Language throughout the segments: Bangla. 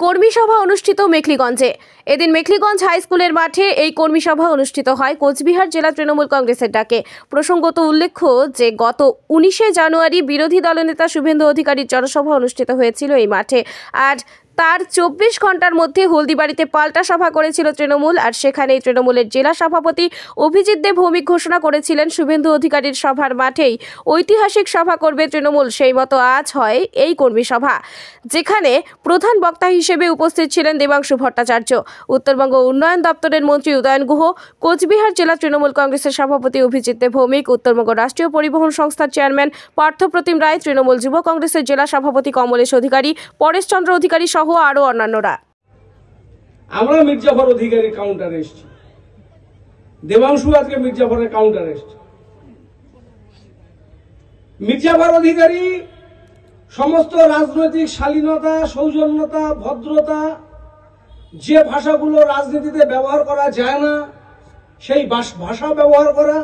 কর্মী সভা অনুষ্ঠিত মেখলিগঞ্জে। এদিন মেখলিগঞ্জ হাই স্কুলের মাঠে এই কর্মী সভা অনুষ্ঠিত হয় কোচবিহার জেলা তৃণমূল কংগ্রেসের ডাকে। প্রসঙ্গত উল্লেখ্য যে গত 19শে জানুয়ারি বিরোধী দলনেতা শুভেন্দু অধিকারীর জনসভা অনুষ্ঠিত হয়েছিল এই মাঠে। আর তার 24 ঘন্টার মধ্যে হলদিবাড়িতে পাল্টা সভা করেছিল তৃণমূল। আর সেখানেই তৃণমূলের জেলা সভাপতি অভিজিৎ দেব ভৌমিক ঘোষণা করেছিলেন শুভেন্দু অধিকারীর সভার মাঠেই ঐতিহাসিক সভা করবে তৃণমূল। সেই মতো আজ হয় এই কর্মী সভা, যেখানে প্রধান বক্তা হিসেবে উপস্থিত ছিলেন দেবাংশু ভট্টাচার্য, উত্তরবঙ্গ উন্নয়ন দপ্তরের মন্ত্রী উদয়ন গুহ, কোচবিহার জেলা তৃণমূল কংগ্রেসের সভাপতি অভিজিৎ দেব ভৌমিক, উত্তরবঙ্গ রাষ্ট্রীয় পরিবহন সংস্থার চেয়ারম্যান পার্থপ্রতিম রায়, তৃণমূল যুব কংগ্রেসের জেলা সভাপতি কমলেশ অধিকারী, পরেশ চন্দ্র অধিকারী সহ আরো অন্যান্যরা। আমরা মির্জাফর অধিকারী কাউন্টারে এসেছি, দেবাংশু আজকে মির্জাফরের কাউন্টারে এসেছে। মির্জাফর অধিকারী সমস্ত রাজনৈতিক শালীনতা, সৌজন্যতা, ভদ্রতা, যে ভাষাগুলো রাজনীতিতে ব্যবহার করা যায় না সেই ভাষা ব্যবহার করা,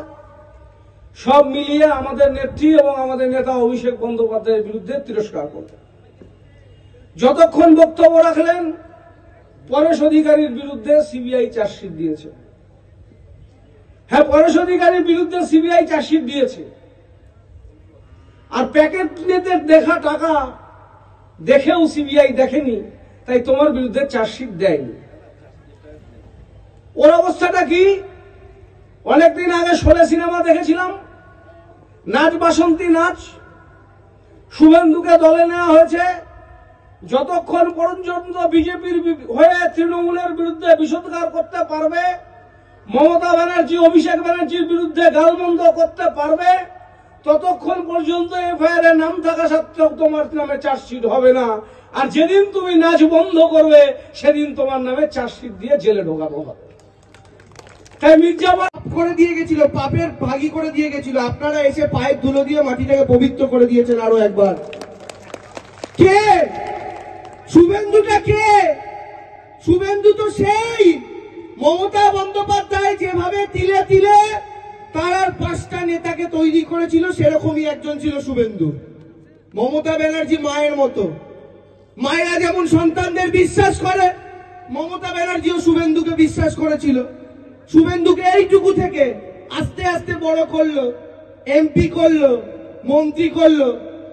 সব মিলিয়ে আমাদের নেত্রী এবং আমাদের নেতা অভিষেক বন্দ্যোপাধ্যায়ের বিরুদ্ধে তিরস্কার করতেন। যতক্ষণ বক্তব্য রাখলেন পরেশ অধিকারীর বিরুদ্ধে সিবিআই চার্জশিট দিয়েছে। হ্যাঁ, পরেশ অধিকারীর বিরুদ্ধে সিবিআই চার্জশিট দিয়েছে। আর প্যাকেট নিতে দেখা টাকা দেখেও সিবিআই দেখেনি, তাই তোমার বিরুদ্ধে চার্জশিট দেয়নি। ওর অবস্থাটা কি? অনেকদিন আগে শোলে সিনেমা দেখেছিলাম, নাচ বাসন্তী নাচ, শুভেন্দুকে দলে নেওয়া হয়েছে। যতক্ষণ পর্যন্ত বিজেপির হয়ে তৃণমূলের বিরুদ্ধে বিষোদ্গার করতে পারবে, মমতা ব্যানার্জি অভিষেক ব্যানার্জির বিরুদ্ধে গালমন্দ করতে পারবে, ততক্ষণ পর্যন্ত এফআইআর এর নাম থাকা সত্ত্বেও তোমার নামে চার্জশিট হবে না। আর যেদিন তুমি নাচ বন্ধ করবে সেদিন তোমার নামে চার্জশিট দিয়ে জেলে ঢোকানো হবে। তাই মির্জাফর করে দিয়ে গেছিল, পাপের ভাগী করে দিয়ে গেছিল। আপনারা এসে পায়ের ধুলো দিয়ে মাটিটাকে পবিত্র করে দিয়েছেন আরো একবার। কে শুভেন্দুটা? কে শুভেন্দু? তো সেই মমতা বন্দ্যোপাধ্যায় যেভাবে তিলে তিলে তার আর 5টা নেতাকে তৈরি করেছিল, সেরকমই একজন ছিল শুভেন্দু। মমতা ব্যানার্জি মায়ের মতো, মায়েরা যেমন সন্তানদের বিশ্বাস করে, মমতা ব্যানার্জিও শুভেন্দুকে বিশ্বাস করেছিল। শুভেন্দুকে এইটুকু থেকে আস্তে আস্তে বড় করলো, এমপি করলো, মন্ত্রী করলো,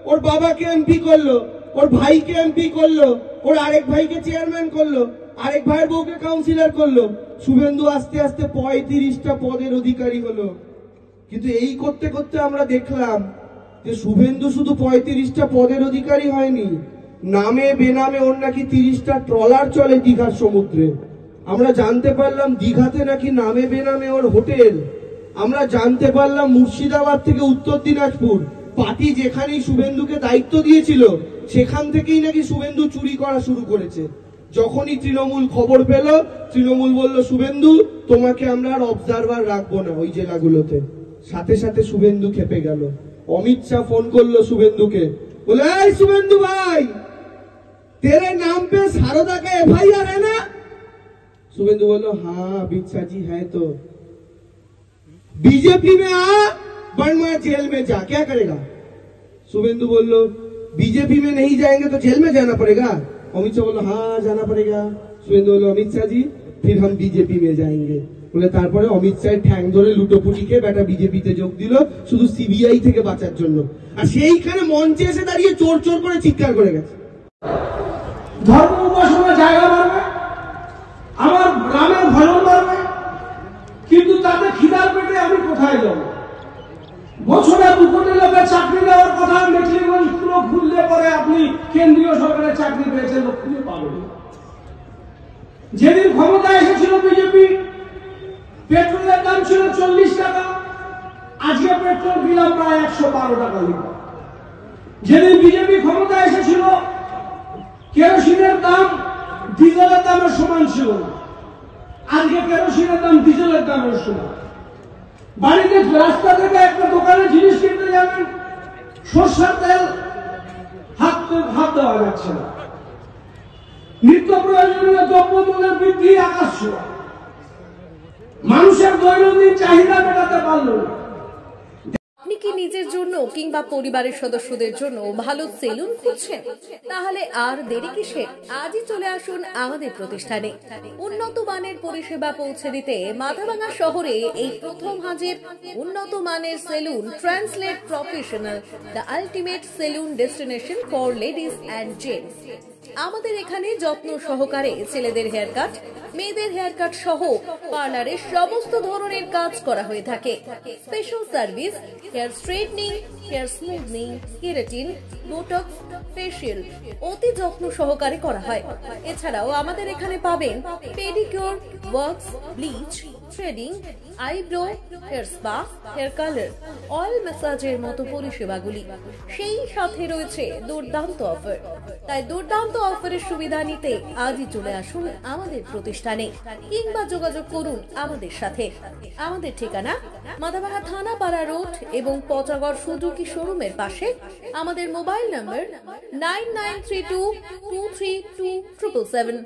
ওর বাবাকে এমপি করলো, ওর ভাইকে এমপি করলো, ওর আরেক ভাইকে চেয়ারম্যান করলো, আরেক ভাইয়ের বউকে কাউন্সিলর করলো। শুভেন্দু আস্তে আস্তে 35টা পদের অধিকারী হলো। কিন্তু এই করতে করতে আমরা দেখলাম যে শুভেন্দু শুধু 35টা পদের অধিকারী হয়নি, নামে বেনামে ওর নাকি 30টা ট্রলার চলে দীঘার সমুদ্রে। আমরা জানতে পারলাম দীঘাতে নাকি নামে বেনামে ওর হোটেল। আমরা জানতে পারলাম মুর্শিদাবাদ থেকে উত্তর দিনাজপুর, পার্টি যেখানেই শুভেন্দুকে দায়িত্ব দিয়েছিল সেখান থেকেই নাকি শুভেন্দু চুরি করা শুরু করেছে। যখনই তৃণমূল খবর পেল, তৃণমূল বলল শুভেন্দু তোমাকে আমরা আর অবজারভার রাখবো না ওই জেলাগুলোতে। সাথে সাথে শুভেন্দু খেপে গেল। অমিত শাহ ফোন করলো শুভেন্দুকে, বলে এই শুভেন্দু ভাই, तेरे नाम पे सारदा का एफआईआर है ना? शुभेंदु बोलो हाँ अमित शाह जी है। तो बीजेपी में आ वरना जेल में जा, क्या करेगा? शुभेंदु बोलो बीजेपी में नहीं जाएंगे तो जेल में जाना पड़ेगा। अमित शाह बोलो हाँ जाना पड़ेगा। शुभेंदु बोलो अमित शाह जी फिर हम बीजेपी में जाएंगे। বলে তারপরে অমিত শাহ ঠ্যাং ধরে লুটোপুটিকে বেটা বিজেপিতে যোগ দিল শুধু সিবিআই থেকে বাঁচার জন্য। আর সেইখানে মঞ্চে এসে দাঁড়িয়ে চোর চোর করে চিৎকার করে গেছে। ধর্ম উপাসনার জায়গা বাড়বে, আমার গ্রামের ভজন বাড়বে, কিন্তু তাতে খিদার পেটে আমি কোথায় যাব? বছরে 2 কোটি লোকের চাকরি দেওয়ার কথা মেখলিগঞ্জ পুরো খুললে পরে আপনি কেন্দ্রীয় সরকারের চাকরি পেয়েছেন লোক খুঁজে পাবেন। যেদিন ক্ষমতায় এসেছিল বিজেপি, পেট্রোলের দাম ছিল 40 টাকা, আজকে পেট্রোল দিলাম প্রায় 112 টাকা লিটার। যেদিন বিজেপি ক্ষমতায় এসেছিল কেরোসিনের দাম ডিজেলের দামের সমান ছিল না, আজকে কেরোসিনের দাম ডিজেলের দামের সমান। বাড়িতে রাস্তা থেকে একটা দোকানে জিনিস কিনতে যাবেন, সরষের তেল হাত দেওয়া যাচ্ছে না। নিত্য প্রয়োজনীয় দ্রব্যমূল্যের বৃদ্ধি আকাশ ছোঁয়া, মানুষের দৈনন্দিন চাহিদা মেটাতে পারল না। আপনি কি নিজের জন্য কিংবা পরিবারের সদস্যদের জন্য ভালো সেলুন খুঁজছেন? তাহলে আর দেরি কিসের? আজই চলে আসুন আমাদের প্রতিষ্ঠানে। উন্নত মানের পরিষেবা পৌঁছে দিতে মাথাভাঙা শহরে এই প্রথম হাজির উন্নত মানের salon translate professional, the ultimate salon destination for ladies and gents. আমাদের এখানে যত্ন সহকারে ছেলেদের হেয়ার কাট, মেয়েদের হেয়ার কাট সহ পার্লারের সমস্ত ধরনের কাজ করা হয়ে থাকে। Special service, hair straightening, hair smoothening, keratin, botox, facial অতি যত্ন সহকারে করা হয়। এছাড়াও আমাদের এখানে পাবেন pedicure, wax, bleach, threading, eyebrow, hair spa, hair colour, oil ম্যাসাজের মতো পরিষেবাগুলি। সেই সাথে রয়েছে দুর্দান্ত অফার। তাই দুর্দান্ত অফারের সুবিধা নিতে আজই চলে আসুন আমাদের প্রতিষ্ঠানে কিংবা যোগাযোগ করুন আমাদের সাথে। আমাদের ঠিকানা মাথাভাঙা থানাপাড়া রোড এবং পচাগড় সুজুকি শোরুমের পাশে। আমাদের মোবাইল নম্বর 9932232777।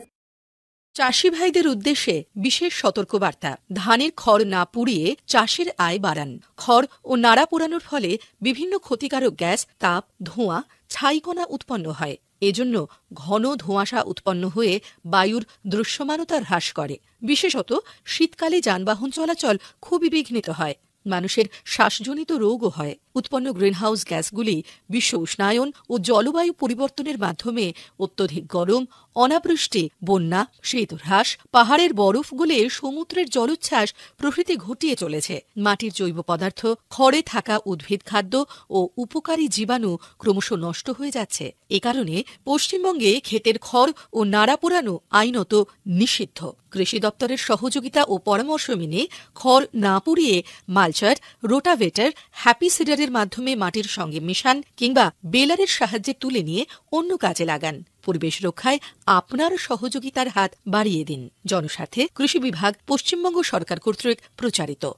চাষি ভাইদের উদ্দেশ্যে বিশেষ সতর্কবার্তা। ধানের খড় না পুড়িয়ে চাষের আয় বাড়ান। খড় ও নাড়া পোড়ানোর ফলে বিভিন্ন ক্ষতিকারক গ্যাস, তাপ, ধোঁয়া, ছাইকণা উৎপন্ন হয়। এজন্য ঘন ধোঁয়াশা উৎপন্ন হয়ে বায়ুর দৃশ্যমানতা হ্রাস করে। বিশেষত শীতকালে যানবাহন চলাচল খুবই বিঘ্নিত হয়। মানুষের শ্বাসজনিত রোগও হয়। উৎপন্ন গ্রিনহাউস গ্যাসগুলি বিশ্ব উষ্ণায়ন ও জলবায়ু পরিবর্তনের মাধ্যমে অত্যধিক গরম, অনাবৃষ্টি, বন্যা, শীতহ্রাস, পাহাড়ের বরফ গলে সমুদ্রের জলোচ্ছ্বাস প্রভৃতি ঘটিয়ে চলেছে। মাটির জৈব পদার্থ, খড়ে থাকা উদ্ভিদ খাদ্য ও উপকারী জীবাণু ক্রমশ নষ্ট হয়ে যাচ্ছে। এ কারণে পশ্চিমবঙ্গে ক্ষেতের খড় ও নাড়া পোড়ানো আইনত নিষিদ্ধ। কৃষি দপ্তরের সহযোগিতা ও পরামর্শ মেনে খড় না পুড়িয়ে মালচার, রোটাভেটার, হ্যাপি সিডারের মাধ্যমে মাটির সঙ্গে মেশান কিংবা বেলারের সাহায্যে তুলে নিয়ে অন্য কাজে লাগান। পরিবেশ রক্ষায় আপনার সহযোগিতার হাত বাড়িয়ে দিন। জনস্বার্থে কৃষি বিভাগ, পশ্চিমবঙ্গ সরকার কর্তৃক প্রচারিত।